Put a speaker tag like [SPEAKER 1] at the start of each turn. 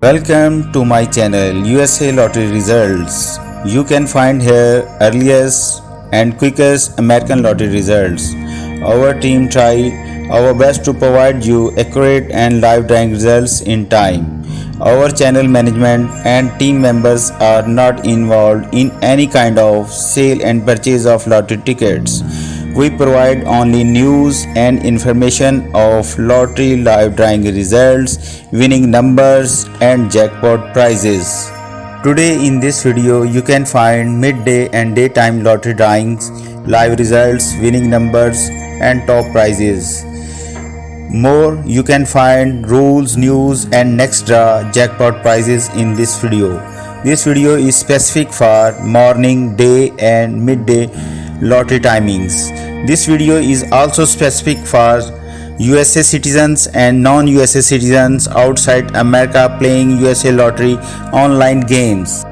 [SPEAKER 1] Welcome to my channel USA Lottery Results. You can find here earliest and quickest American lottery results. Our team try our best to provide you accurate and live drawing results in time. Our channel management and team members are not involved in any kind of sale and purchase of lottery tickets. We provide only news and information of lottery live drawing results, winning numbers and jackpot prizes. Today in this video you can find midday and daytime lottery drawings, live results, winning numbers and top prizes. More you can find rules, news and next draw jackpot prizes in this video. This video is specific for morning, day and midday lottery timings. This video is also specific for USA citizens and non-USA citizens outside America playing USA lottery online games.